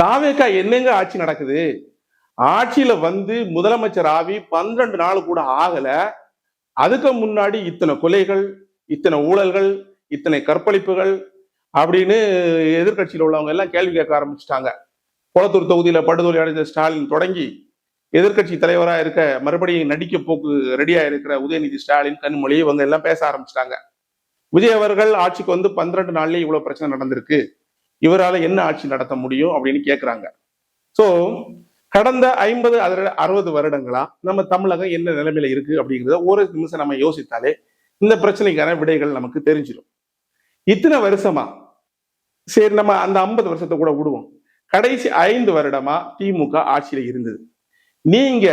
தாவேக்கா என்னங்க ஆட்சி நடக்குது? ஆட்சியில வந்து முதலமைச்சர் ஆவி 12 நாள் கூட ஆகல. அதுக்கு முன்னாடி இத்தனை கொலைகள், இத்தனை ஊழல்கள், இத்தனை கற்பழிப்புகள் அப்படின்னு எதிர்கட்சியில் உள்ளவங்க எல்லாம் கேள்வி கேட்க ஆரம்பிச்சுட்டாங்க. குளத்தூர் தொகுதியில படுகொலை அடைந்த ஸ்டாலின் தொடங்கி எதிர்கட்சி தலைவராக இருக்க மறுபடியும் நடிக்க போக்கு ரெடியா இருக்கிற உதயநிதி ஸ்டாலின், கனிமொழி இவங்க எல்லாம் பேச ஆரம்பிச்சிட்டாங்க. விஜய் அவர்கள் ஆட்சிக்கு வந்து 12 நாள்லயே இவ்வளவு பிரச்சனை நடந்திருக்கு, இவரால என்ன ஆட்சி நடத்த முடியும் அப்படின்னு கேட்கிறாங்க. சோ கடந்த 50 60 வருடங்களா நம்ம தமிழகம் என்ன நிலைமையில இருக்கு அப்படிங்கிறத ஒரு நிமிஷம் நம்ம யோசித்தாலே இந்த பிரச்சனைக்கான விடைகள் நமக்கு தெரிஞ்சிடும். இத்தனை வருஷமா சரி, நம்ம அந்த 50 வருஷத்தை கூட விடுவோம். கடைசி 5 வருடமா திமுக ஆட்சியில இருந்தது. நீங்க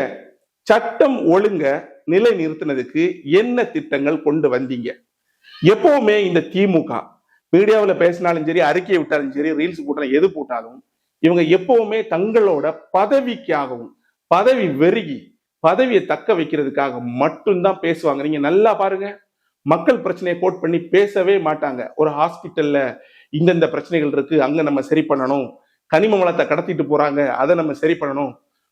சட்டம் ஒழுங்க நிலை நிறுத்தினதுக்கு என்ன திட்டங்கள் கொண்டு வந்தீங்க? எப்பவுமே இந்த திமுக மீடியாவில் பேசினாலும் சரி, அறிக்கையை விட்டாலும் சரி, ரீல்ஸ் போட்டாலும் எது போட்டாலும் இவங்க எப்பவுமே தங்களோட பதவிக்காகவும் பதவி வெறுகி பதவியை தக்க வைக்கிறதுக்காக மட்டும்தான் பேசுவாங்க. நீங்க நல்லா பாருங்க, மக்கள் பிரச்சனையை கோட் பண்ணி பேசவே மாட்டாங்க. ஒரு ஹாஸ்பிட்டல்ல இந்தந்த பிரச்சனைகள் இருக்கு, அங்க நம்ம சரி பண்ணணும், கனிம வளத்தை கடத்திட்டு போறாங்க, அதை நம்ம சரி பண்ணணும்,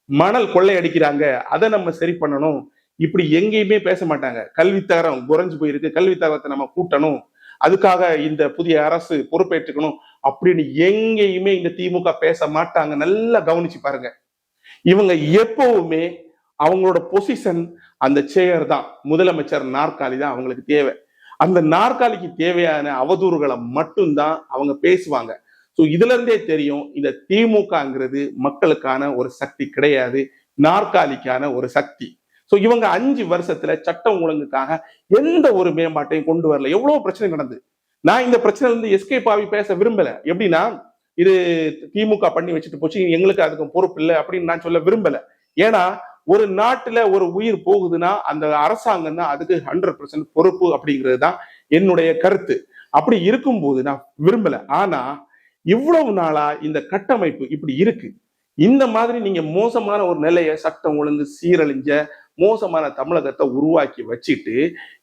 மணல் கொள்ளை அடிக்கிறாங்க, அதை நம்ம சரி பண்ணணும், இப்படி எங்கேயுமே பேச மாட்டாங்க. கல்வித்தரம் குறைஞ்சு போயிருக்கு, கல்வித்தரத்தை நம்ம கூட்டணும், அதுக்காக இந்த புதிய அரசு பொறுப்பேற்றுக்கணும் அப்படின்னு எங்கேயுமே இந்த திமுக பேச மாட்டாங்க. நல்லா கவனிச்சு பாருங்க. இவங்க எப்பவுமே அவங்களோட பொசிஷன் அந்த சேர் தான், முதலமைச்சர் நாற்காலி தான் அவங்களுக்கு தேவை. அந்த நாற்காலிக்கு தேவையான அவதூறுகளை மட்டும்தான் அவங்க பேசுவாங்க. ஸோ இதுல இருந்தே தெரியும், இந்த திமுகங்கிறது மக்களுக்கான ஒரு சக்தி கிடையாது, நாற்காலிக்கான ஒரு சக்தி. ஸோ இவங்க 5 வருஷத்துல சட்டம் ஒழுங்குக்காக எந்த ஒரு மேம்பாட்டையும் கொண்டு வரல. எவ்வளவு பிரச்சனை நடந்து. நான் இந்த பிரச்சனை இருந்து எஸ்கேப் ஆகி பேச விரும்பல. எப்படின்னா, இது திமுக பண்ணி வச்சுட்டு போச்சு, எங்களுக்கு அதுக்கு பொறுப்பு இல்லை அப்படின்னு நான் சொல்ல விரும்பல. ஏன்னா ஒரு நாட்டுல ஒரு உயிர் போகுதுன்னா அந்த அரசாங்கம் தான் அதுக்கு 100% பொறுப்பு அப்படிங்கிறது தான் என்னுடைய கருத்து. அப்படி இருக்கும்போது நான் விரும்பல. ஆனா இவ்வளவு நாளா இந்த கட்டமைப்பு இப்படி இருக்கு. இந்த மாதிரி நீங்க மோசமான ஒரு நிலையை, சட்டம் ஒழுங்கு சீரழிஞ்ச மோசமான தமிழகத்தை உருவாக்கி வச்சுட்டு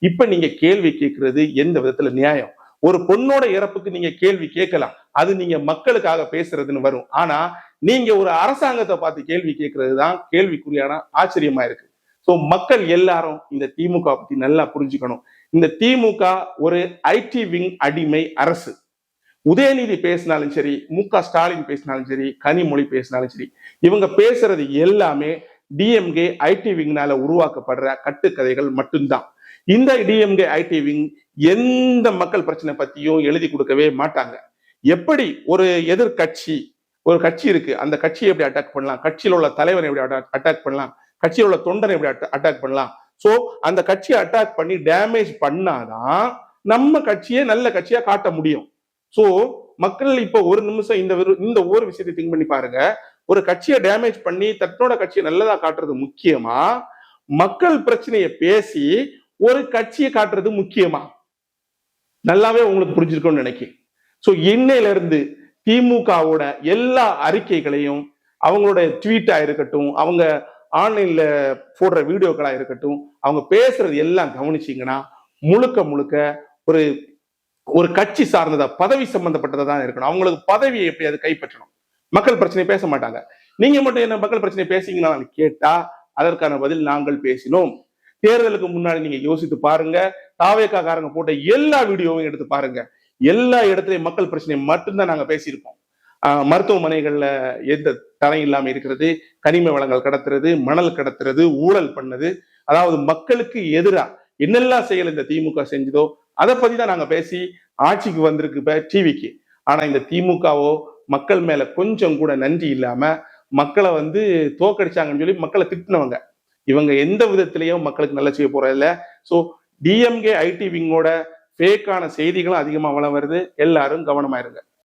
இப்ப நீங்க கேள்வி கேட்கறது எந்த விதத்துல நியாயம்? ஒரு பொண்ணோட இறப்புக்கு நீங்க கேள்வி கேட்கலாம், அது நீங்க மக்களுக்காக பேசுறதுன்னு வரும். ஆனா நீங்க ஒரு அரசாங்கத்தை பார்த்து கேள்வி கேட்கறது தான் கேள்விக்குறியான ஆச்சரியமா இருக்கு. சோ மக்கள் எல்லாரும் இந்த திமுக பத்தி நல்லா புரிஞ்சுக்கணும். இந்த திமுக ஒரு ஐடி விங் அடிமை அரசு. உதயநிதி பேசினாலும் சரி, மு.க. ஸ்டாலின் பேசினாலும் சரி, கனிமொழி பேசினாலும் சரி, இவங்க பேசுறது எல்லாமே டிஎம்கே ஐடி விங்னால உருவாக்கப்படுற கட்டுக்கதைகள் மட்டும்தான். இந்த டிஎம்கே ஐடி விங் எந்த மக்கள் பிரச்சனை பத்தியும் எழுதி கொடுக்கவே மாட்டாங்க. எப்படி ஒரு எதிர்கட்சி, ஒரு கட்சி இருக்கு, அந்த கட்சியை எப்படி அட்டாக் பண்ணலாம், கட்சியில் உள்ள தலைவரை எப்படி அட்டாக் பண்ணலாம், கட்சியில் உள்ள தொண்டனை எப்படி அட்டாக் பண்ணலாம். சோ அந்த கட்சியை அட்டாக் பண்ணி டேமேஜ் பண்ணாதான் நம்ம கட்சியை நல்ல கட்சியா காட்ட முடியும். சோ மக்கள் இப்ப ஒரு நிமிஷம் இந்த ஒரு விஷயத்தை திங்க் பண்ணி பாருங்க. ஒரு கட்சியை டேமேஜ் பண்ணி தன்னோட கட்சியை நல்லதா காட்டுறது முக்கியமா, மக்கள் பிரச்சனையை பேசி ஒரு கட்சியை காட்டுறது முக்கியமா? நல்லாவே உங்களுக்கு புரிஞ்சிருக்கும்னு நினைக்கிறேன். சோ இன்னையில இருந்து திமுகவோட எல்லா அறிக்கைகளையும், அவங்களோட ட்வீட்டா இருக்கட்டும், அவங்க ஆன்லைன்ல போடுற வீடியோக்களா இருக்கட்டும், அவங்க பேசுறது எல்லாம் கவனிச்சீங்கன்னா முழுக்க முழுக்க ஒரு கட்சி சார்ந்ததா, பதவி சம்பந்தப்பட்டதா தான் இருக்கணும். அவங்களுக்கு பதவியை எப்படியாவது கைப்பற்றணும். மக்கள் பிரச்சனை பேச மாட்டாங்க. நீங்க மட்டும் என்ன மக்கள் பிரச்சனை பேசிங்கன்னா கேட்டா அதற்கான பதில் நாங்கள் பேசினோம். தேர்தலுக்கு முன்னாடி நீங்க யோசித்து பாருங்க, தாவேக்காரங்க போட்ட எல்லா வீடியோவையும் எடுத்து பாருங்க. எல்லா இடத்துலயும் மக்கள் பிரச்சனை மட்டும்தான் நாங்க பேசியிருப்போம். மருத்துவமனைகள்ல எந்த தடை இல்லாம இருக்கிறது, கனிம வளங்கள் கடத்துறது, மணல் கடத்துறது, ஊழல் பண்ணது, அதாவது மக்களுக்கு எதிராக என்னெல்லாம் செயல் இந்த திமுக செஞ்சதோ அதை பத்தி தான் நாங்க பேசி ஆட்சிக்கு வந்திருக்கு இப்ப டிவிக்கு. ஆனா இந்த திமுகவோ மக்கள் மேல கொஞ்சம் கூட நன்றி இல்லாம மக்களை வந்து தோக்கடிச்சாங்கன்னு சொல்லி மக்களை திட்டினவங்க. இவங்க எந்த விதத்திலையும் மக்களுக்கு நல்ல செய்ய போறது இல்லை. ஸோ டிஎம்கே ஐடி விங்கோட ஃபேக்கான செய்திகளும் அதிகமா வளம் வருது. எல்லாரும் கவனமா இருங்க.